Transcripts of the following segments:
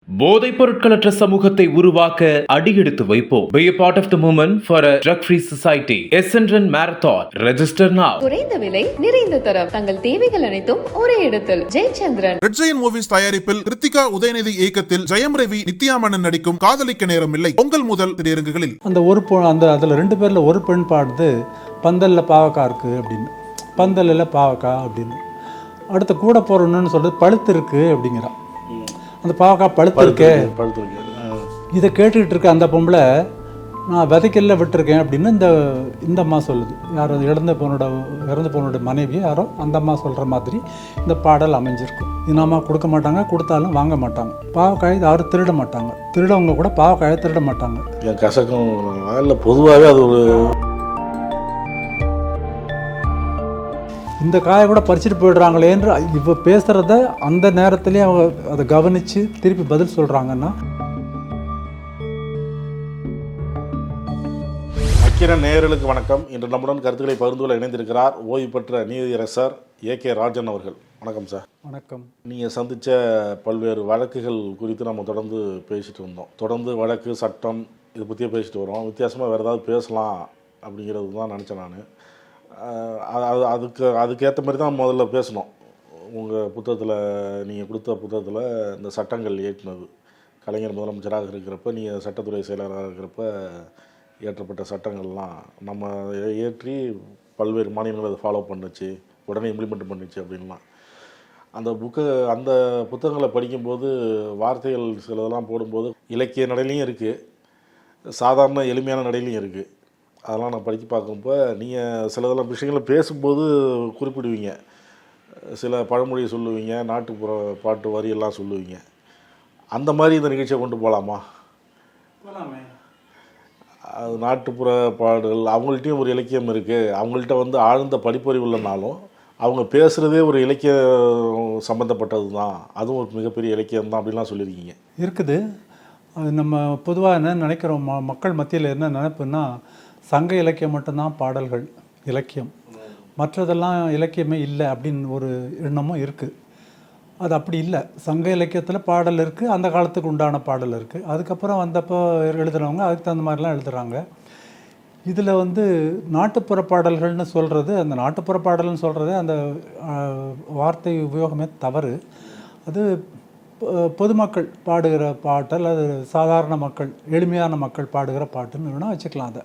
போதைப் பொருட்களற்ற சமூகத்தை உருவாக்க அடியெடுத்து வைப்போம். Be a part of the movement for a drug-free society. SNRN Marathon. Register now. குறைந்த விலை, நிறைந்த தரம். தங்கள் தேவைகள் அனைத்தும் ஒரே இடத்தில். ஜெயச்சந்திரன். ரெட் ஜெயன்ட் மூவிஸ் தயாரிப்பில் கிருத்திகா உதயநிதி இயக்கத்தில் ஜெயம் ரவி, நித்யா மேனன் நடிக்கும் காதலிக்க நேரமில்லை பொங்கல் முதல் திரையரங்குகளில். அதுல ரெண்டு பேர்ல ஒரு பெண் பாடுது பந்தல்ல பாவக்கா இருக்கு அப்படின்னு, பந்தல்ல பாவக்கா அப்படின்னு. அடுத்த கூட போறோன்னு சொல்றது பழுத்து இருக்கு அப்படிங்கிறான். அந்த பாவக்கா பழுத்து இதை கேட்டுக்கிட்டு இருக்க அந்த பொம்பளை நான் விதைக்கல்ல விட்டுருக்கேன் அப்படின்னு இந்த அம்மா சொல்லுது. யாரோ இறந்து போனோட மனைவி யாரோ அந்த அம்மா சொல்கிற மாதிரி இந்த பாடல் அமைஞ்சிருக்கு. இனாமா கொடுக்க மாட்டாங்க, கொடுத்தாலும் வாங்க மாட்டாங்க. பாவக்காய் யாரும் திருட மாட்டாங்க, திருடவங்க கூட பாவக்காயை திருட மாட்டாங்க. என் கசக்கும் இல்லை, பொதுவாகவே அது ஒரு இந்த காயை கூட பறிச்சுட்டு போயிடுறாங்களேன்ற இப்போ பேசுகிறத அந்த நேரத்துலேயே அவங்க அதை கவனித்து திருப்பி பதில் சொல்கிறாங்கன்னா. நக்கீரன் நேயர்களுக்கு வணக்கம். இன்று நம்முடன் கருத்துக்களை பகிர்ந்து கொள்ள இணைந்திருக்கிறார் ஓய்வு பெற்ற நீதியரசர் ஏ.கே. ராஜன் அவர்கள். வணக்கம் சார். வணக்கம். நீங்கள் சந்தித்த பல்வேறு வழக்குகள் குறித்து நம்ம தொடர்ந்து பேசிட்டு இருந்தோம். தொடர்ந்து வழக்கு, சட்டம் இதை பற்றியே பேசிட்டு வரோம். வித்தியாசமாக வேறு ஏதாவது பேசலாம் அப்படிங்கிறது தான் நினச்சேன் நான். அதுக்கேற்ற மாதிரி தான் முதல்ல பேசணும். உங்கள் புத்தகத்தில், நீங்கள் கொடுத்த புத்தகத்தில் இந்த சட்டங்கள் இயற்றினது, கலைஞர் முதலமைச்சராக இருக்கிறப்ப, நீங்கள் சட்டத்துறை செயலராக இருக்கிறப்ப இயற்றப்பட்ட சட்டங்கள்லாம் நம்ம ஏற்றி பல்வேறு மாநிலங்கள் அதை ஃபாலோ பண்ணுச்சு, உடனே இம்ப்ளிமெண்ட் பண்ணிச்சு அப்படின்லாம். அந்த புத்தகங்களை படிக்கும்போது வார்த்தைகள் சிலதெல்லாம் போடும்போது இலக்கிய நடையிலையும் இருக்குது, சாதாரண எளிமையான நடையிலையும் இருக்குது. அதெல்லாம் நான் படித்து பார்க்குறப்ப நீங்கள் சிலதெல்லாம் விஷயங்களை பேசும்போது குறிப்பிடுவீங்க. சில பழமொழியை சொல்லுவீங்க, நாட்டுப்புற பாட்டு வரியெல்லாம் சொல்லுவீங்க. அந்த மாதிரி இந்த நிகழ்ச்சியை கொண்டு போகலாமா? அது நாட்டுப்புற பாடல்கள், அவங்கள்ட்டையும் ஒரு இலக்கியம் இருக்குது. அவங்கள்ட்ட ஆழ்ந்த படிப்பறிவு இல்லைனாலும் அவங்க பேசுகிறதே ஒரு இலக்கிய சம்மந்தப்பட்டது தான், அதுவும் ஒரு மிகப்பெரிய இலக்கியம் தான் அப்படின்லாம் சொல்லியிருக்கீங்க. இருக்குது. அது நம்ம பொதுவாக என்ன நினைக்கிறோம், மக்கள் மத்தியில் என்ன நினைப்புன்னா சங்க இலக்கியம் மட்டும்தான் பாடல்கள் இலக்கியம், மற்றதெல்லாம் இலக்கியமே இல்லை அப்படின்னு ஒரு எண்ணமும் இருக்குது. அது அப்படி இல்லை. சங்க இலக்கியத்தில் பாடல் இருக்குது, அந்த காலத்துக்கு உண்டான பாடல் இருக்குது. அதுக்கப்புறம் வந்தப்போ எழுதுகிறவங்க அதுக்கு தகுந்த மாதிரிலாம் எழுதுகிறாங்க. இதில் நாட்டுப்புற பாடல்கள்னு சொல்கிறது, அந்த நாட்டுப்புற பாடல்னு சொல்கிறது அந்த வார்த்தை உபயோகமே தவறு. அது பொதுமக்கள் பாடுகிற பாட்டு அல்லது சாதாரண மக்கள், எளிமையான மக்கள் பாடுகிற பாட்டுன்னு வேணால் வச்சுக்கலாம். அதை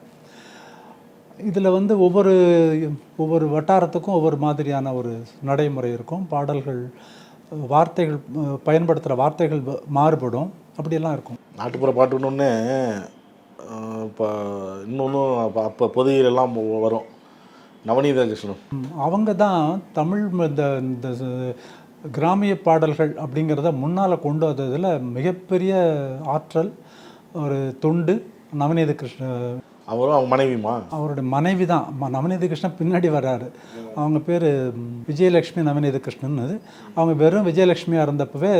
இதில் ஒவ்வொரு வட்டாரத்துக்கும் ஒவ்வொரு மாதிரியான ஒரு நடைமுறை இருக்கும். பாடல்கள், வார்த்தைகள், பயன்படுத்துகிற வார்த்தைகள் மாறுபடும், அப்படியெல்லாம் இருக்கும். நாட்டுப்புற பாட்டுன்னு இப்போ இன்னொன்று அப்போ பொதுவியெல்லாம் வரும். நவநீத கிருஷ்ணன் அவங்க தான் தமிழ் இந்த கிராமிய பாடல்கள் அப்படிங்கிறத முன்னால் கொண்டு வந்ததில் மிகப்பெரிய ஆற்றல் ஒரு தொண்டு நவநீத கிருஷ்ணன். அவரும் அவங்க மனைவிமா? அவருடைய மனைவி தான். நவநீத கிருஷ்ணன் பின்னாடி வர்றாரு. அவங்க பேர் விஜயலட்சுமி நவநீத கிருஷ்ணன். அவங்க வெறும் விஜயலட்சுமியாக இருந்தப்பவே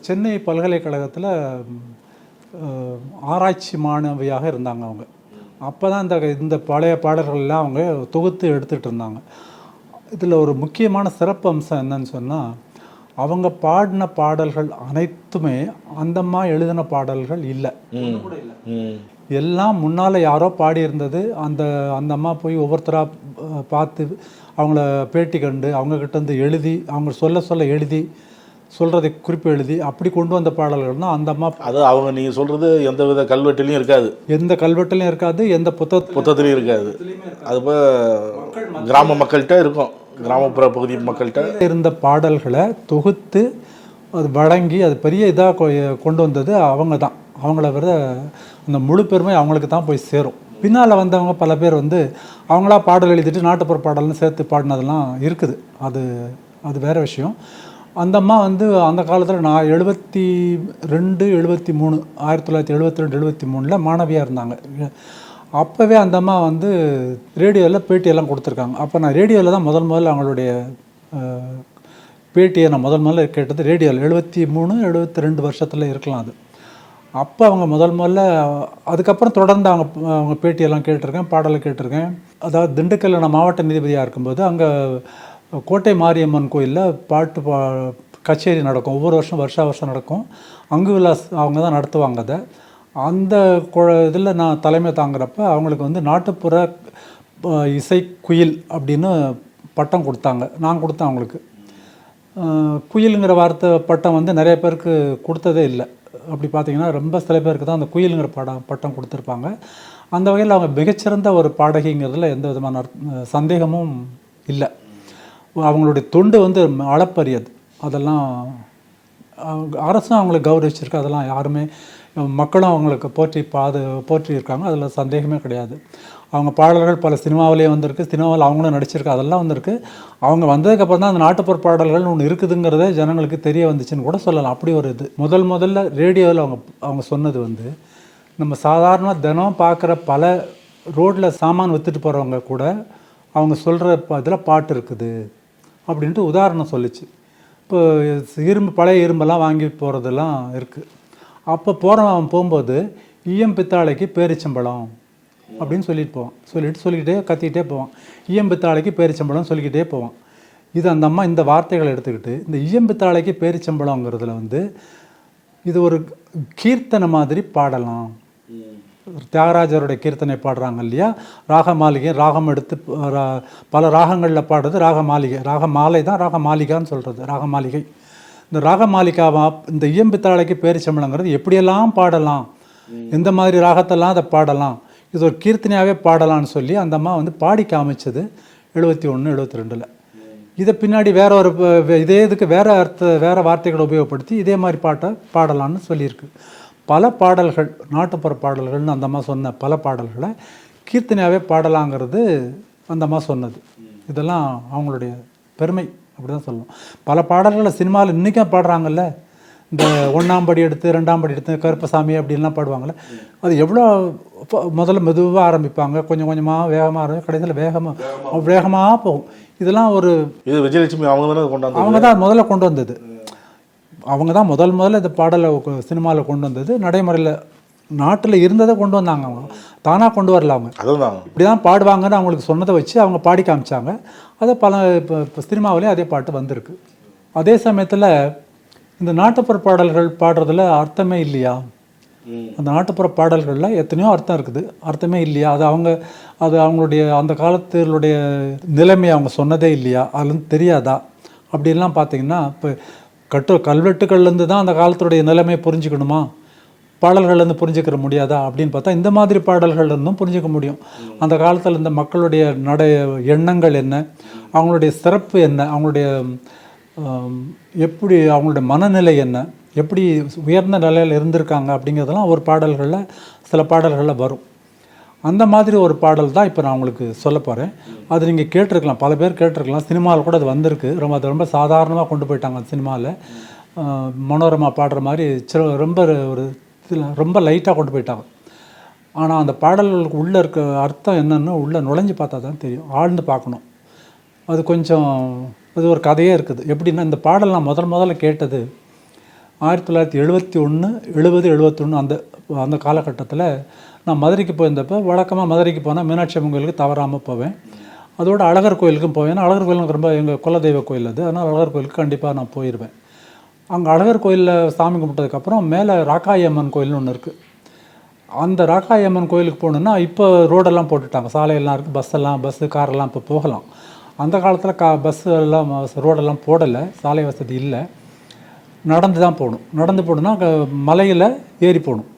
சென்னை பல்கலைக்கழகத்தில் ஆராய்ச்சி மாணவியாக இருந்தாங்க அவங்க. அப்போ தான் இந்த பழைய பாடல்கள்லாம் அவங்க தொகுத்து எடுத்துகிட்டு இருந்தாங்க. இதில் ஒரு முக்கியமான சிறப்பு அம்சம் என்னன்னு சொன்னால், அவங்க பாடின பாடல்கள் அனைத்துமே அந்தம்மா எழுதின பாடல்கள் இல்லை. எல்லாம் முன்னால் யாரோ பாடியிருந்தது. அந்த அம்மா போய் ஒவ்வொருத்தராக பார்த்து அவங்கள பேட்டி கண்டு அவங்கக்கிட்ட எழுதி, அவங்க சொல்ல எழுதி, சொல்கிறதை குறிப்பு எழுதி அப்படி கொண்டு வந்த பாடல்கள்னா அந்த அம்மா. அது அவங்க நீங்கள் சொல்கிறது எந்த வித கல்வெட்டுலையும் இருக்காது, எந்த கல்வெட்டுலையும் இருக்காது, எந்த புத்தகத்துலையும் இருக்காது. அது கிராம மக்கள்கிட்ட இருக்கும், கிராமப்புற பகுதி மக்கள்கிட்ட இருந்த பாடல்களை தொகுத்து அது வழங்கி அது பெரிய இதாக கொண்டு வந்தது அவங்க தான். அவங்கள விட அந்த முழு பெருமை அவங்களுக்கு தான் போய் சேரும். பின்னால் வந்தவங்க பல பேர் அவங்களா பாடல் எழுதிட்டு நாட்டுப்புற பாடல்னு சேர்த்து பாடினதெல்லாம் இருக்குது. அது வேறு விஷயம். அந்த அம்மா அந்த காலத்தில் நான் 1972 மாணவியாக இருந்தாங்க. அப்போவே அந்த அம்மா ரேடியோவில் பேட்டியெல்லாம் கொடுத்துருக்காங்க. அப்போ நான் ரேடியோவில் தான் முதல்ல அவங்களுடைய பேட்டியை நான் முதல்ல கேட்டது ரேடியோவில் 73-72 வருஷத்தில் இருக்கலாம். அது அப்போ அவங்க முதல்ல, அதுக்கப்புறம் தொடர்ந்து அவங்க பேட்டியெல்லாம் கேட்டிருக்கேன், பாடலை கேட்டிருக்கேன். அதாவது திண்டுக்கல்லில் நான் மாவட்ட நீதிபதியாக இருக்கும்போது அங்கே கோட்டை மாரியம்மன் கோயிலில் பாட்டு கச்சேரி நடக்கும். ஒவ்வொரு வருஷம் வருஷம் நடக்கும். அங்கு விலாஸ் அவங்க தான் நடத்துவாங்க அதை. அந்த இதில் நான் தலைமை தாங்குறப்ப அவங்களுக்கு வந்து நாட்டுப்புற இசை குயில் அப்படின்னு பட்டம் கொடுத்தாங்க. நான் கொடுத்தேன் அவங்களுக்கு. குயிலுங்கிற வார்த்தை பட்டம் வந்து நிறைய பேருக்கு கொடுத்ததே இல்லை. அப்படி பார்த்தீங்கன்னா ரொம்ப சில பேருக்கு தான் அந்த குயிலுங்கிற பட்டம் கொடுத்துருப்பாங்க. அந்த வகையில் அவங்க மிகச்சிறந்த ஒரு பாடகிங்கிறதுல எந்த விதமான சந்தேகமும் இல்லை. அவங்களுடைய தொண்டு வந்து அளப்பரியது. அதெல்லாம் அரசும் அவங்களை கௌரவிச்சிருக்கு. அதெல்லாம் யாருமே மக்களும் அவங்களுக்கு போற்றியிருக்காங்க. அதில் சந்தேகமே கிடையாது. அவங்க பாடல்கள் பல சினிமாவிலேயே வந்திருக்கு. சினிமாவில் அவங்களும் நடிச்சிருக்கு. அதெல்லாம் வந்திருக்கு. அவங்க வந்ததுக்கப்புறம் தான் அந்த நாட்டுப்புற பாடல்கள்னு ஒன்று இருக்குதுங்கிறதே ஜனங்களுக்கு தெரிய வந்துச்சுன்னு கூட சொல்லலாம். அப்படி ஒரு இது முதல்ல ரேடியோவில் அவங்க சொன்னது வந்து நம்ம சாதாரணமாக தினம் பார்க்குற பல ரோட்டில் சாமான் விற்றுட்டு போகிறவங்க கூட அவங்க சொல்கிற இதில் பாட்டு இருக்குது அப்படின்ட்டு உதாரணம் சொல்லிச்சு. இப்போ பழைய இரும்பெல்லாம் வாங்கி போகிறதெல்லாம் இருக்குது. அப்போ அவன் போகும்போது ஈயம் பித்தாளைக்கு பேரிச்சம்பழம் அப்படின்னு சொல்லிக்கிட்டே கத்திக்கிட்டே போவான். ஈயம் பித்தாளைக்கு பேரிச்சம்பழம் சொல்லிக்கிட்டே போவான். இது அந்த அம்மா இந்த வார்த்தைகளை எடுத்துக்கிட்டு இந்த ஈயம் பித்தாளைக்கு பேரிச்சம்பழங்கிறதுல வந்து இது ஒரு கீர்த்தனை மாதிரி பாடலாம். தியாகராஜருடைய கீர்த்தனை பாடுறாங்க இல்லையா, ராக மாளிகை, ராகம் எடுத்து பல ராகங்களில் பாடுறது ராக மாளிகை. ராக மாலை தான் ராக மாளிகான்னு சொல்கிறது, ராக மாளிகை. இந்த ராக மாளிகாவா இந்த ஈயம்பித்தாளைக்கு பேரிச்சம்பழங்கிறது எப்படியெல்லாம் பாடலாம், எந்த மாதிரி ராகத்தெல்லாம் அதை பாடலாம், இது ஒரு கீர்த்தனையாகவே பாடலான்னு சொல்லி அந்த அம்மா வந்து பாடி காமிச்சது 71, 72. இதை பின்னாடி வேற ஒரு இதே இதுக்கு வேற வார்த்தைகளை உபயோகப்படுத்தி இதே மாதிரி பாட்டை பாடலான்னு சொல்லியிருக்கு. பல பாடல்கள், நாட்டுப்புற பாடல்கள்னு அந்த அம்மா சொன்ன பல பாடல்களை கீர்த்தனையாகவே பாடலாங்கிறது அந்த அம்மா சொன்னது. இதெல்லாம் அவங்களுடைய பெருமை, அப்படி தான் சொல்லணும். பல பாடல்களை சினிமாவில் இன்றைக்கும் பாடுறாங்கல்ல. இந்த 1ஆம் படி எடுத்து 2ஆம் படி எடுத்து கருப்பசாமி அப்படின்லாம் பாடுவாங்கள்ல. அது எவ்வளோ முதல்ல மெதுவாக ஆரம்பிப்பாங்க, கொஞ்சம் கொஞ்சமாக வேகமாக ஆரம்பிச்சு கடைசியில் வேகமாக போகும். இதெல்லாம் ஒரு இது விஜயலட்சுமி அவங்க தான் முதல்ல கொண்டு வந்தது. அவங்க தான் முதல்ல இந்த பாடலை சினிமாவில் கொண்டு வந்தது. நடைமுறையில் நாட்டில் இருந்ததை கொண்டு வந்தாங்க. அவங்க தானாக கொண்டு வரல. அவங்க இப்படி தான் பாடுவாங்கன்னு அவங்களுக்கு சொன்னதை வச்சு அவங்க பாடி காமிச்சாங்க. அதை இப்போ சினிமாவிலே அதே பாட்டு வந்திருக்கு. அதே சமயத்தில் இந்த நாட்டுப்புற பாடல்கள் பாடுறதுல அர்த்தமே இல்லையா? அந்த நாட்டுப்புற பாடல்களில் எத்தனையோ அர்த்தம் இருக்குது, அர்த்தமே இல்லையா? அது அவங்களுடைய அந்த காலத்தினுடைய நிலைமை அவங்க சொன்னதே இல்லையா? அதுலேருந்து தெரியாதா? அப்படின்லாம் பார்த்தீங்கன்னா இப்போ கல்வெட்டுகள்லேருந்து தான் அந்த காலத்துடைய நிலைமை புரிஞ்சுக்கணுமா, பாடல்கள்லேருந்து புரிஞ்சுக்கிற முடியாதா அப்படின்னு பார்த்தா இந்த மாதிரி பாடல்கள்லேருந்தும் புரிஞ்சிக்க முடியும். அந்த காலத்தில் இந்த மக்களுடைய எண்ணங்கள் என்ன, அவங்களுடைய சிறப்பு என்ன, அவங்களுடைய எப்படி அவங்களுடைய மனநிலை என்ன, எப்படி உயர்ந்த நிலையில் இருந்திருக்காங்க அப்படிங்கிறதெல்லாம் ஒரு பாடல்களில் சில பாடல்களில் வரும். அந்த மாதிரி ஒரு பாடல் தான் இப்போ நான் உங்களுக்கு சொல்ல போகிறேன். அது நீங்கள் கேட்டிருக்கலாம், பல பேர் கேட்டிருக்கலாம். சினிமாவில் கூட அது வந்திருக்கு. ரொம்ப சாதாரணமாக கொண்டு போயிட்டாங்க அந்த சினிமாவில். மனோரமா பாடுற மாதிரி ரொம்ப லைட்டாக கொண்டு போயிட்டாங்க. ஆனால் அந்த பாடல்களுக்கு உள்ளே இருக்க அர்த்தம் என்னென்னு உள்ளே நுழைஞ்சு பார்த்தா தான் தெரியும், ஆழ்ந்து பார்க்கணும். அது ஒரு கதையே இருக்குது. எப்படின்னா இந்த பாடல் நான் முதல்ல கேட்டது 1971, 70, 71 அந்த காலகட்டத்தில் நான் மதுரைக்கு போயிருந்தப்போ, வழக்கமாக மதுரைக்கு போனால் மீனாட்சி அம்மன் கோயிலுக்கு தவறாமல் போவேன். அதோட அழகர் கோயிலுக்கும் போவேன். அழகர் கோயில் எனக்கு ரொம்ப எங்கள் குலதெய்வ கோயில் அது. அதனால் அழகர் கோயிலுக்கு கண்டிப்பாக நான் போயிடுவேன். அங்கே அழகர் கோயிலில் சாமி கும்பிட்டதுக்கப்புறம் மேலே ராக்காயி அம்மன் கோயில்னு ஒன்று இருக்குது. அந்த ராக்காயி அம்மன் கோயிலுக்கு போகணுன்னா இப்போ ரோடெல்லாம் போட்டுட்டாங்க, சாலையெல்லாம் இருக்குது, பஸ்ஸு காரெல்லாம் இப்போ போகலாம். அந்த காலத்தில் பஸ்ஸெல்லாம் ரோடெல்லாம் போடலை, சாலை வசதி இல்லை. நடந்து தான் போகணும். நடந்து போகணுன்னா மலையில் ஏறி போகணும்.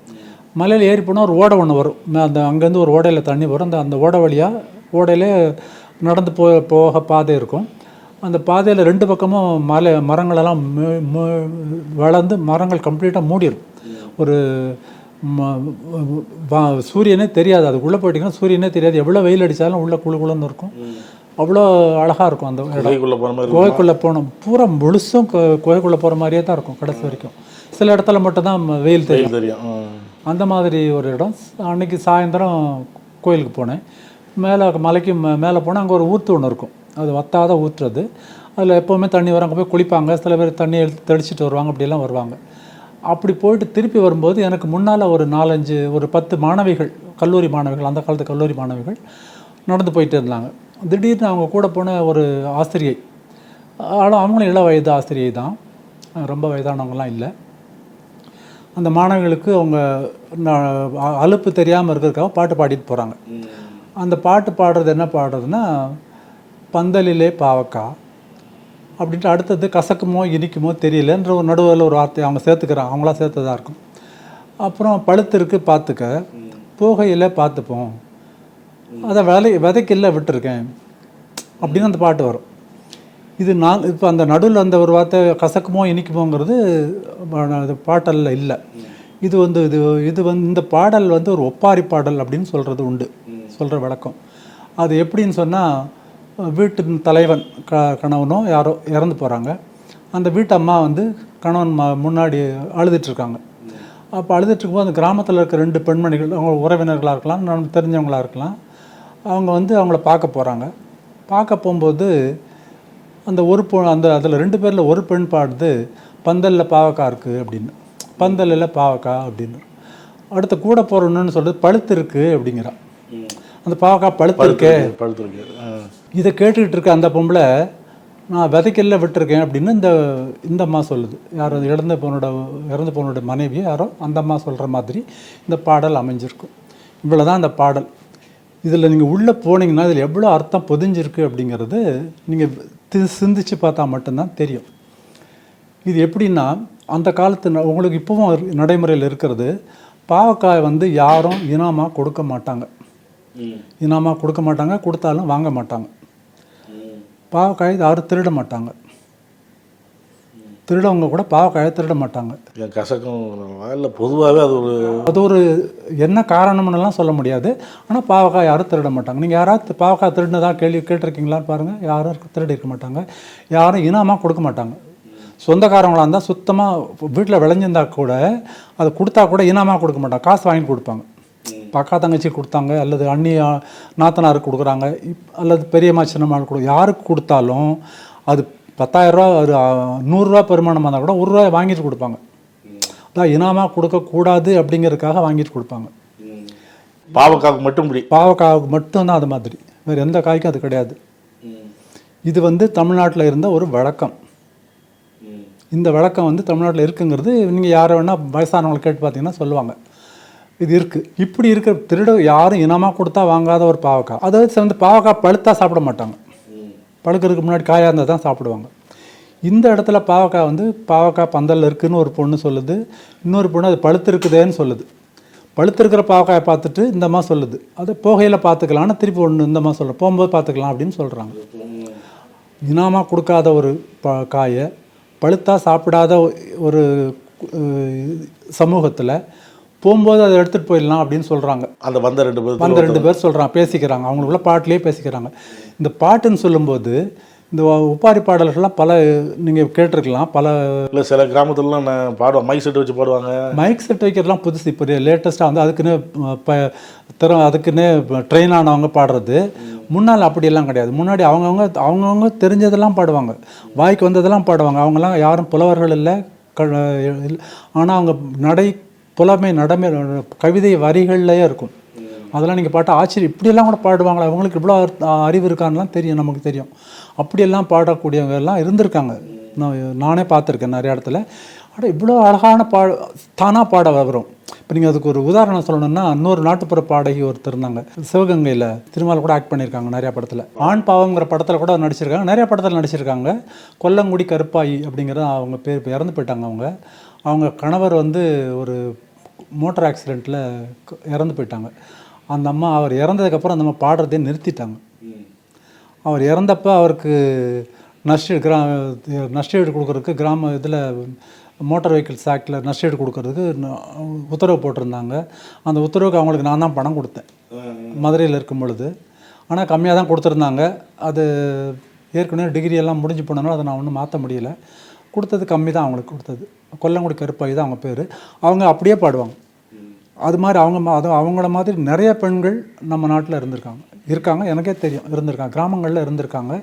மலையில் ஏறி போனால் ஒரு ஓடை ஒன்று வரும். அங்கேருந்து ஒரு ஓடையில் தண்ணி வரும். அந்த ஓடை வழியாக ஓடையிலே நடந்து போக பாதை இருக்கும். அந்த பாதையில் 2 பக்கமும் மரங்களெல்லாம் வளர்ந்து மரங்கள் கம்ப்ளீட்டாக மூடிடும். ஒரு சூரியனே தெரியாது. அதுக்குள்ளே போயிட்டிங்கன்னா சூரியனே தெரியாது. எவ்வளோ வெயில் அடித்தாலும் உள்ளே குளுன்னு இருக்கும். அவ்வளோ அழகாக இருக்கும் அந்த இடம். குகைக்குள்ளே போனோம் பூரா முழுசும் குகைக்குள்ளே போகிற மாதிரியே தான் இருக்கும் கடைசி வரைக்கும். சில இடத்துல மட்டும்தான் வெயில் தெரியும். அந்த மாதிரி ஒரு இடம். அன்றைக்கி சாயந்தரம் கோயிலுக்கு போனேன். மலைக்கு மேலே போனால் அங்கே ஒரு ஊற்று ஒன்று இருக்கும். அது வத்தாத ஊற்றுறது. அதில் எப்போவுமே தண்ணி வரும். அங்கே போய் குளிப்பாங்க. சில பேர் தண்ணி தெளிச்சிட்டு வருவாங்க, அப்படிலாம் வருவாங்க. அப்படி போயிட்டு திருப்பி வரும்போது எனக்கு முன்னால் ஒரு 10 மாணவிகள், கல்லூரி மாணவிகள், அந்த காலத்து கல்லூரி மாணவிகள் நடந்து போயிட்டு இருந்தாங்க. திடீர்னு அவங்க கூட போன ஒரு ஆசிரியை, அவங்களும் இள வயது ஆசிரியை தான். ரொம்ப வயதானவங்கலாம் இல்லை. அந்த மாணவிகளுக்கு அவங்க அலுப்பு தெரியாமல் இருக்கிறதுக்காக பாட்டு பாடிட்டு போகிறாங்க. அந்த பாட்டு பாடுறது என்ன பாடுறதுன்னா, பந்தலிலே பாவக்காய் அப்படின்ட்டு அடுத்தது கசக்குமோ இனிக்குமோ தெரியலன்ற ஒரு நடுவில் ஒரு வார்த்தை அவங்க சேர்த்துக்கிறாங்க, அவங்களா சேர்த்ததாக இருக்கும். அப்புறம் பழுத்திருக்கு பார்த்துக்க, போகையில் பார்த்துப்போம், அதை விதைக்கல்ல விட்டுருக்கேன் அப்படின்னு அந்த பாட்டு வரும். இது நான் இப்போ அந்த நடுவில் அந்த ஒரு வார்த்தை கசக்குமோ இனிக்குமோங்கிறது பாட்டலில் இல்லை. இது இந்த பாடல் ஒரு ஒப்பாரி பாடல் அப்படின்னு சொல்கிறது உண்டு, சொல்கிற வழக்கம். அது எப்படின்னு சொன்னால், வீட்டின் தலைவன் கணவனோ யாரோ இறந்து போகிறாங்க. அந்த வீட்டு அம்மா கணவன் முன்னாடி அழுதுட்டுருக்காங்க. அப்போ அழுதுட்டுருக்கும்போது அந்த கிராமத்தில் இருக்க 2 பெண்மணிகள், அவங்க உறவினர்களாக இருக்கலாம், நம்ம தெரிஞ்சவங்களாக இருக்கலாம், அவங்க அவங்கள பார்க்க போகிறாங்க. பார்க்க போகும்போது அந்த அதில் 2 பேரில் ஒரு பெண் பாடுது, பந்தலில் பாவக்காய் இருக்குது அப்படின்னு, பந்தலில் பாவக்காய் அப்படின்னு. அடுத்த கூட போகிறோன்னு சொல்கிறது பழுத்து இருக்குது அப்படிங்கிறான். அந்த பாவக்காய் பழுத்து இருக்கு. இதை கேட்டுக்கிட்டு இருக்க அந்த பொம்பளை, நான் விதைக்கல்ல விட்டுருக்கேன் அப்படின்னு இந்த அம்மா சொல்லுது. யார் இறந்த பொண்ணோட மனைவி யாரோ அந்த அம்மா சொல்கிற மாதிரி இந்த பாடல் அமைஞ்சிருக்கும். இவ்வளோதான் அந்த பாடல். இதில் நீங்கள் உள்ளே போனீங்கன்னா இதில் எவ்வளோ அர்த்தம் பொதிஞ்சிருக்கு அப்படிங்கிறது நீங்கள் சிந்திச்சு பார்த்தா மட்டும்தான் தெரியும். இது எப்படின்னா, அந்த காலத்து உங்களுக்கு இப்போவும் நடைமுறையில் இருக்கிறது, பாவக்காய் யாரும் இனாமாக கொடுக்க மாட்டாங்க. இனாமாக கொடுக்க மாட்டாங்க, கொடுத்தாலும் வாங்க மாட்டாங்க. பாவக்காய் யாரும் திருட மாட்டாங்க. திருடவங்க கூட பாவக்காயை திருட மாட்டாங்க. கசக்கும் இல்லை, பொதுவாகவே அது ஒரு என்ன காரணம்னுலாம் சொல்ல முடியாது. ஆனால் பாவக்காய் யாரும் திருட மாட்டாங்க. நீங்கள் யாராவது பாவக்காய் திருடினதா கேட்டிருக்கீங்களான்னு பாருங்கள். யாரும் திருடி இருக்க மாட்டாங்க. யாரும் இனாமாக கொடுக்க மாட்டாங்க. சொந்தக்காரங்களாக இருந்தால் சுத்தமாக வீட்டில் விளைஞ்சிருந்தா கூட அதை கொடுத்தா கூட இனாமாக கொடுக்க மாட்டாங்க, காசு வாங்கி கொடுப்பாங்க. அக்கா தங்கச்சி கொடுத்தாங்க, அல்லது அண்ணி நாத்தனாருக்கு கொடுக்குறாங்க, அல்லது பெரியம்மா சின்னம்மா யாருக்கு கொடுத்தாலும் அது 10,000 ரூபா, ஒரு 100 ரூபா பெருமானமாக இருந்தால் கூட 1 ரூபாய் வாங்கிட்டு கொடுப்பாங்க. அதான் இனாமாக கொடுக்கக்கூடாது அப்படிங்கிறதுக்காக வாங்கிட்டு கொடுப்பாங்க. பாவக்காவுக்கு மட்டும்தான் அது மாதிரி, வேறு எந்த காய்க்கும் அது கிடையாது. இது தமிழ்நாட்டில் இருந்த ஒரு வழக்கம். இந்த வழக்கம் தமிழ்நாட்டில் இருக்குங்கிறது நீங்கள் யாரை வேணால் வயசானவங்களை கேட்டு பார்த்தீங்கன்னா சொல்லுவாங்க, இது இருக்குது. இப்படி இருக்கிற திருட யாரும் இனமாக கொடுத்தா வாங்காத ஒரு பாவக்காய். அதாவது பாவக்காய் பழுத்தா சாப்பிட மாட்டாங்க, பழுக்கிறதுக்கு முன்னாடி காயாக இருந்தால் தான் சாப்பிடுவாங்க. இந்த இடத்துல பாவக்காய் பந்தலில் இருக்குதுன்னு ஒரு பொண்ணு சொல்லுது, இன்னொரு பொண்ணு அது பழுத்து இருக்குதேன்னு சொல்லுது. பழுத்திருக்கிற பாவக்காயை பார்த்துட்டு இந்தம்மா சொல்லுது, அது போகையில் பார்த்துக்கலான்னு திருப்பி ஒன்று இந்தம்மா சொல்ல, போகும்போது பார்த்துக்கலாம் அப்படின்னு சொல்கிறாங்க. இனமாக கொடுக்காத ஒரு காயை பழுத்தா சாப்பிடாத ஒரு சமூகத்தில் போகும்போது அதை எடுத்துகிட்டு போயிடலாம் அப்படின்னு சொல்கிறாங்க. அந்த வந்த 2 பேர் சொல்கிறாங்க, பேசிக்கிறாங்க, அவங்களுக்குள்ள பாட்டிலே பேசிக்கிறாங்க. இந்த பாட்டுன்னு சொல்லும்போது இந்த உப்பாரி பாடல்கள்லாம் பல நீங்கள் கேட்டிருக்கலாம். இல்லை சில கிராமத்துலலாம் பாடுவாங்க, மைக் செட் வச்சு பாடுவாங்க. மைக் செட் வைக்கிறதுலாம் புதுசு. இப்போ லேட்டஸ்ட்டாக அதுக்குன்னு ட்ரெயின் ஆனவங்க பாடுறது. முன்னால் அப்படியெல்லாம் கிடையாது. முன்னாடி அவங்கவுங்க தெரிஞ்சதெல்லாம் பாடுவாங்க, வாய்க்கு வந்ததெல்லாம் பாடுவாங்க. அவங்கெல்லாம் யாரும் புலவர்கள் இல்லை, ஆனால் அவங்க புலமை நடமை கவிதை வரிகள்லேயே இருக்கும். அதெல்லாம் நீங்கள் பாட்டு ஆச்சரியம், இப்படியெல்லாம் கூட பாடுவாங்களா, அவங்களுக்கு இவ்வளோ அறிவு இருக்கான்லாம் தெரியும், நமக்கு தெரியும். அப்படியெல்லாம் பாடக்கூடியவங்க எல்லாம் இருந்திருக்காங்க. நானே பார்த்துருக்கேன் நிறைய இடத்துல. ஆனால் இவ்வளோ அழகான தானாக பாட வரும். இப்போ நீங்கள் அதுக்கு ஒரு உதாரணம் சொல்லணும்னா, இன்னொரு நாட்டுப்புற பாடகி ஒருத்தர் இருந்தாங்க, சிவகங்கையில் திருமால் கூட ஆக்ட் பண்ணியிருக்காங்க நிறையா படத்தில். ஆண் பாவங்கிற படத்தில் கூட நடிச்சிருக்காங்க, நிறையா படத்தில் நடிச்சிருக்காங்க. கொல்லங்குடி கருப்பாயி அப்படிங்கிற அவங்க பேர் இறந்து போயிட்டாங்க. அவங்க கணவர் ஒரு மோட்டார் ஆக்சிடெண்ட்டில் இறந்து போயிட்டாங்க. அந்த அம்மா அவர் இறந்ததுக்கப்புறம் அந்த அம்மா பாடுறதே நிறுத்திட்டாங்க. அவர் இறந்தப்போ அவருக்கு நஷ்டஈடு கொடுக்குறதுக்கு கிராம இதில் மோட்டார் வெஹிக்கிள்ஸ் ஆக்டில் நஷ்டஈடு கொடுக்கறதுக்கு உத்தரவு போட்டிருந்தாங்க. அந்த உத்தரவுக்கு அவங்களுக்கு நான் தான் பணம் கொடுத்தேன் மதுரையில் இருக்கும் பொழுது. ஆனால் கம்மியாக தான் கொடுத்துருந்தாங்க. அது ஏற்கனவே டிகிரி எல்லாம் முடிஞ்சு போனதுனால அதை நான் ஒன்றும் மாற்ற முடியல. கொடுத்தது கம்மி தான் அவங்களுக்கு கொடுத்தது. கொல்லங்குடி கருப்பாயி தான் அவங்க பேர். அவங்க அப்படியே பாடுவாங்க. அது மாதிரி அவங்கள மாதிரி நிறைய பெண்கள் நம்ம நாட்டில் இருக்காங்க, எனக்கே தெரியும், இருந்திருக்காங்க, கிராமங்களில் இருந்திருக்காங்க.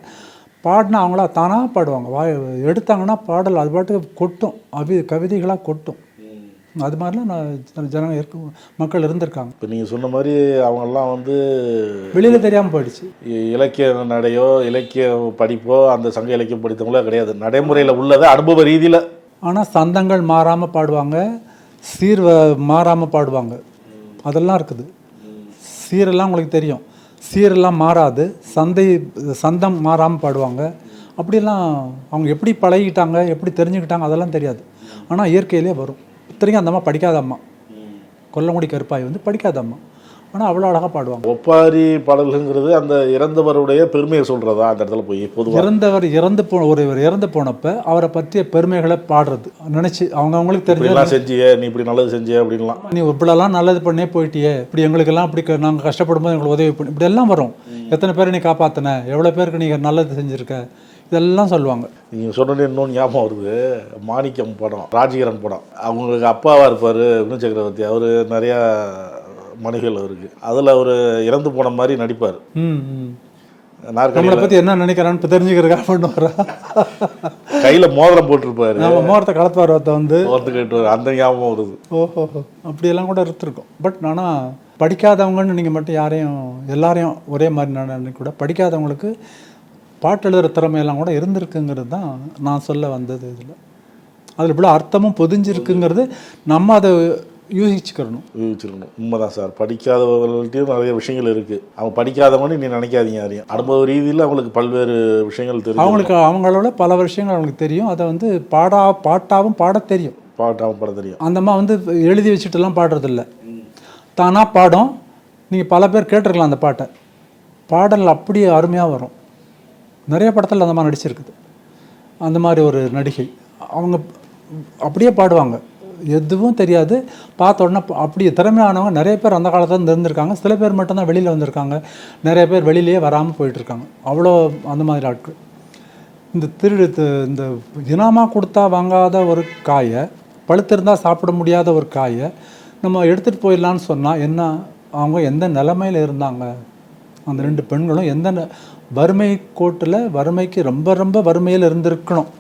பாடினா அவங்களா தானாக பாடுவாங்க, எடுத்தாங்கன்னா பாடல் அது பாட்டுக்கு கொட்டும், கவிதைகளாக கொட்டும். அது மாதிரிலாம் மக்கள் இருந்திருக்காங்க. இப்போ நீங்கள் சொன்ன மாதிரி அவங்கெல்லாம் வெளியில் தெரியாமல் போயிடுச்சு. இலக்கிய நடையோ இலக்கிய படிப்போ அந்த சங்க இலக்கியம் படித்தவங்களோ கிடையாது, நடைமுறையில் உள்ளதை அனுபவ ரீதியில் ஆனால் சந்தங்கள் மாறாமல் பாடுவாங்க, சீர் மாறாமல் பாடுவாங்க. அதெல்லாம் இருக்குது. சீரெல்லாம் உங்களுக்கு தெரியும், சீரெல்லாம் மாறாது, சந்தம் மாறாமல் பாடுவாங்க. அப்படிலாம் அவங்க எப்படி பழகிட்டாங்க, எப்படி தெரிஞ்சுக்கிட்டாங்க அதெல்லாம் தெரியாது. ஆனால் இயற்கையிலே வரும். இத்தனைக்கும் அந்த அம்மா படிக்காத அம்மா, கொல்லங்குடி கருப்பாய் வந்து படிக்காத அம்மா, ஆனால் அவ்வளோ அழகாக பாடுவாங்க. ஒப்பாரி பாடல்கள்ங்கிறது அந்த இறந்தவருடைய பெருமையை சொல்கிறதா அந்த இடத்துல போய் பொதுவாக ஒருவர் இறந்து போனப்போ அவரை பற்றிய பெருமைகளை பாடுறது நினச்சி அவங்களுக்கு தெரிஞ்சு செஞ்சியே, நீ இப்படி நல்லது செஞ்சியே அப்படின்லாம், நீ இப்படிலாம் நல்லது பண்ணே போயிட்டியே, இப்படி எங்களுக்கெல்லாம் இப்படி நாங்கள் கஷ்டப்படும் போது எங்களுக்கு உதவி பண்ணி, இப்படி எல்லாம் வரும். எத்தனை பேர் நீ காப்பாற்றின, எவ்வளோ பேருக்கு நீங்கள் நல்லது செஞ்சுருக்க, இதெல்லாம் சொல்லுவாங்க. நீங்கள் சொன்னோன்னே இன்னொன்று ஞாபகம் வருது. மாணிக்கம் படம், ராஜகிரண் படம். அவங்களுக்கு அப்பாவாக இருப்பார் வினு சக்கரவர்த்தி. அவர் நிறையா மனைவிகள் அவருக்கு. அதில் அவர் இறந்து போன மாதிரி நடிப்பார். நம்மளை பற்றி என்ன நினைக்கிறான்னு இப்போ தெரிஞ்சுக்கிறதுக்காக பண்ணுவாரா? கையில் மோதிரம் போட்டிருப்பாரு, நம்ம மோதிரத்தை கலத்துவார், வந்து கேட்டுவார். அந்த ஞாபகம் வருது. ஓஹோ, அப்படியெல்லாம் கூட இருந்திருக்கும். பட் ஆனால் படிக்காதவங்கன்னு நீங்கள் மட்டும் யாரையும் எல்லாரையும் ஒரே மாதிரி நினைக்க கூட, படிக்காதவங்களுக்கு பாட்டு எழுதுகிற திறமையெல்லாம் கூட இருந்திருக்குங்கிறது தான் நான் சொல்ல வந்தது. இதில் அதில் இவ்வளோ அர்த்தமும் பொதிஞ்சிருக்குங்கிறது நம்ம அதை யூகிச்சுக்கணும். உண்மைதான் சார். படிக்காதவர்கள்ட்டையும் நிறைய விஷயங்கள் இருக்குது. அவங்க படிக்காதவங்கன்னு நீ நினைக்காதீங்க. யாரையும் அனுபவ ரீதியில் அவங்களுக்கு பல்வேறு விஷயங்கள் தெரியும். அவங்களோட பல விஷயங்கள் அவங்களுக்கு தெரியும். அதை வந்து பாட்டாவும் பாட தெரியும். அந்த அம்மா வந்து எழுதி வச்சுட்டுலாம் பாடுறதில்ல, தானாக பாடம். நீங்கள் பல பேர் கேட்டிருக்கலாம் அந்த பாட்டை. பாடல் அப்படியே அருமையாக வரும். நிறைய படத்தில் அந்த மாதிரி நடிச்சிருக்குது. அந்த மாதிரி ஒரு நடிகை. அவங்க அப்படியே பாடுவாங்க, எதுவும் தெரியாது. பார்த்த உடனே அப்படியே திறமையானவங்க நிறைய பேர் அந்த காலத்தில் இருந்திருக்காங்க. சில பேர் மட்டும்தான் வெளியில் வந்திருக்காங்க. நிறைய பேர் வெளியிலேயே வராமல் போயிட்டுருக்காங்க. அவ்வளோ அந்த மாதிரி ஆட்கள். இந்த இனாமாக கொடுத்தா வாங்காத ஒரு காயை, பழுத்திருந்தால் சாப்பிட முடியாத ஒரு காயை நம்ம எடுத்துகிட்டு போயிடலான்னு சொன்னால் என்ன, அவங்க எந்த நிலைமையில் இருந்தாங்க, அந்த 2 பெண்களும் எந்த வறுமை கோட்டில், வறுமைக்கு ரொம்ப ரொம்ப வறுமையில் இருந்திருக்கணும்.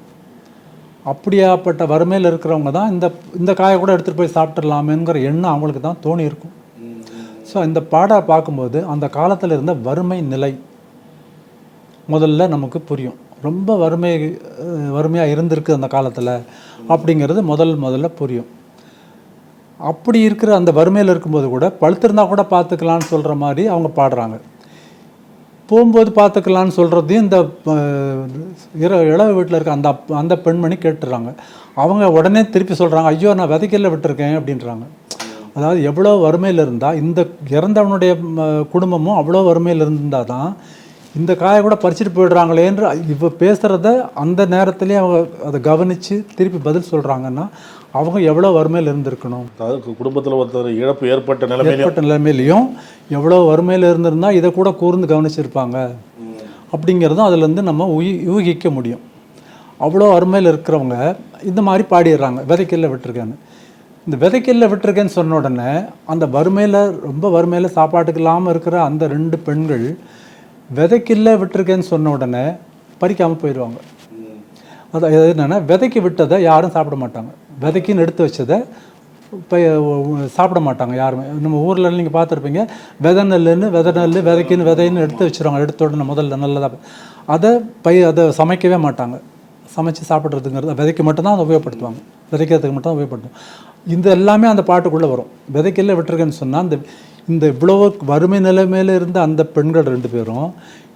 அப்படியாப்பட்ட வறுமையில் இருக்கிறவங்க தான் இந்த காயை கூட எடுத்துகிட்டு போய் சாப்பிட்றலாமேங்கிற எண்ணம் அவங்களுக்கு தான் தோணி இருக்கும். ஸோ இந்த பாடை பார்க்கும்போது அந்த காலத்தில் இருந்த வறுமை நிலை முதல்ல நமக்கு புரியும். ரொம்ப வறுமையாக இருந்திருக்கு அந்த காலத்தில் அப்படிங்கிறது முதல்ல புரியும். அப்படி இருக்கிற அந்த வறுமையில் இருக்கும்போது கூட பழுத்திருந்தா கூட பார்த்துக்கலான்னு சொல்கிற மாதிரி அவங்க பாடுறாங்க. போகும்போது பார்த்துக்கலான்னு சொல்கிறதையும் இந்த இளவு வீட்டில் இருக்க அந்த பெண்மணி கேட்டுறாங்க. அவங்க உடனே திருப்பி சொல்கிறாங்க, ஐயோ நான் விதைக்கல்ல விட்டுருக்கேன் அப்படின்றாங்க. அதாவது எவ்வளோ வறுமையில் இருந்தால், இந்த இறந்தவனுடைய குடும்பமும் அவ்வளோ வறுமையில் இருந்தால் தான் இந்த காயை கூட பறிச்சுட்டு போயிடுறாங்களேன்ற இப்போ பேசுகிறத அந்த நேரத்துலேயே அவங்க அதை கவனித்து திருப்பி பதில் சொல்கிறாங்கன்னா அவங்க எவ்வளோ வறுமையில் இருந்திருக்கணும். அதாவது குடும்பத்தில் ஒருத்தர் இழப்பு ஏற்பட்ட நிலைமையிலையும் எவ்வளோ வறுமையில் இருந்திருந்தால் இதை கூட கூர்ந்து கவனிச்சிருப்பாங்க அப்படிங்கிறதும் அதுலேருந்து நம்ம யூகிக்க முடியும். அவ்வளோ வறுமையில் இருக்கிறவங்க இந்த மாதிரி பாடிடுறாங்க, விதைக்கல்ல விட்டுருக்கேன்னு. இந்த விதைக்கல்ல விட்டுருக்கேன்னு சொன்ன உடனே அந்த வறுமையில், ரொம்ப வறுமையில் சாப்பாட்டுக்கு இல்லாமல் இருக்கிற அந்த 2 பெண்கள் விதைக்கல்ல விட்டுருக்கேன்னு சொன்ன உடனே பறிக்காமல் போயிடுவாங்க. அது என்னென்னா, விதைக்கு விட்டதை யாரும் சாப்பிட மாட்டாங்க, விதைக்குன்னு எடுத்து வச்சதை இப்போ சாப்பிட மாட்டாங்க யாருமே. நம்ம ஊரில் நீங்கள் பார்த்துருப்பீங்க, விதை நெல்லுன்னு விதைன்னு எடுத்து வச்சுருவாங்க. எடுத்த உடனே முதல்ல நல்லதாக அதை சமைக்கவே மாட்டாங்க. சமைச்சு சாப்பிட்றதுங்கிறது விதைக்கு மட்டும்தான் அதை உபயோகப்படுத்துவாங்க, விதைக்கிறதுக்கு மட்டும் தான் உபயோகப்படுத்துவாங்க. இது எல்லாமே அந்த பாட்டுக்குள்ளே வரும். விதைக்கல்ல விட்டுருக்கேன்னு சொன்னால் இந்த இவ்வளோ வறுமை நிலைமையில் இருந்த அந்த பெண்கள் 2 பேரும்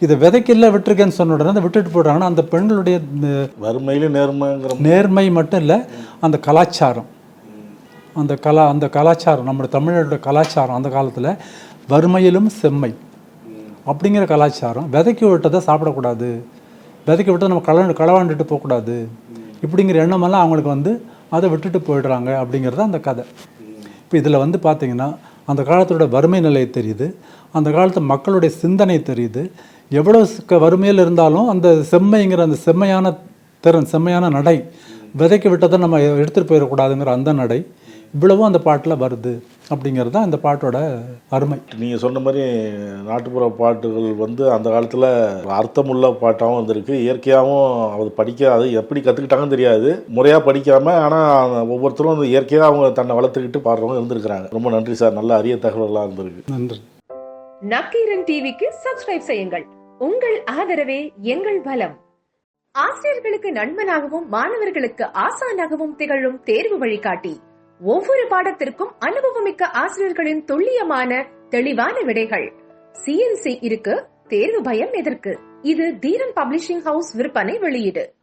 இதை விதைக்கல்ல விட்டுருக்கேன்னு சொன்ன உடனே அதை விட்டுட்டு போடுறாங்கன்னா அந்த பெண்களுடைய வறுமையில நேர்மை மட்டும் இல்லை, அந்த கலாச்சாரம், அந்த கலாச்சாரம், நம்மளுடைய தமிழோட கலாச்சாரம் அந்த காலத்தில் வறுமையிலும் செம்மை அப்படிங்கிற கலாச்சாரம். விதைக்கு விட்டதை சாப்பிடக்கூடாது, விதைக்கு விட்டதை நம்ம களவாண்டுட்டு போகக்கூடாது இப்படிங்கிற எண்ணமெல்லாம் அவங்களுக்கு அதை விட்டுட்டு போயிடுறாங்க அப்படிங்கிறது அந்த கதை. இப்போ இதில் பார்த்தீங்கன்னா அந்த காலத்தோட வறுமை நிலை தெரியுது, அந்த காலத்து மக்களுடைய சிந்தனை தெரியுது. எவ்வளோ வறுமையில் இருந்தாலும் அந்த செம்மைங்கிற அந்த செம்மையான திறன், செம்மையான நடை, விதைக்கு விட்டதை நம்ம எடுத்துகிட்டு போயிடக்கூடாதுங்கிற அந்த நடை இவ்வளவும் அந்த பாட்டில் வருது அப்படிங்கிறது தான் இந்த பாட்டோட அருமை. நீங்கள் சொன்ன மாதிரி நாட்டுப்புற பாட்டுகள் அந்த காலத்தில் அர்த்தமுள்ள பாட்டாகவும் வந்திருக்கு, இயற்கையாகவும் அது எப்படி கற்றுக்கிட்டாங்கன்னு தெரியாது, முறையாக படிக்காமல். ஆனால் ஒவ்வொருத்தரும் இயற்கையாக அவங்க தன்னை வளர்த்துக்கிட்டு பாடுறவங்க இருந்திருக்கிறாங்க. ரொம்ப நன்றி சார், நல்ல அரிய தகவல்களாக இருந்திருக்கு. நன்றி. நக்கீரன் டிவிக்கு சப்ஸ்கிரைப் செய்யுங்கள். உங்கள் ஆதரவே எங்கள் பலம். ஆசிரியர்களுக்கு நண்பனாகவும் மாணவர்களுக்கு ஆசானாகவும் திகழும் தேர்வு வழிகாட்டி. ஒவ்வொரு பாடத்திற்கும் அனுபவமிக்க ஆசிரியர்களின் துல்லியமான தெளிவான விடைகள். CNC இருக்கு, தேர்வு பயம் எதற்கு? இது தீரன் பப்ளிஷிங் ஹவுஸ் விற்பனை வெளியீடு.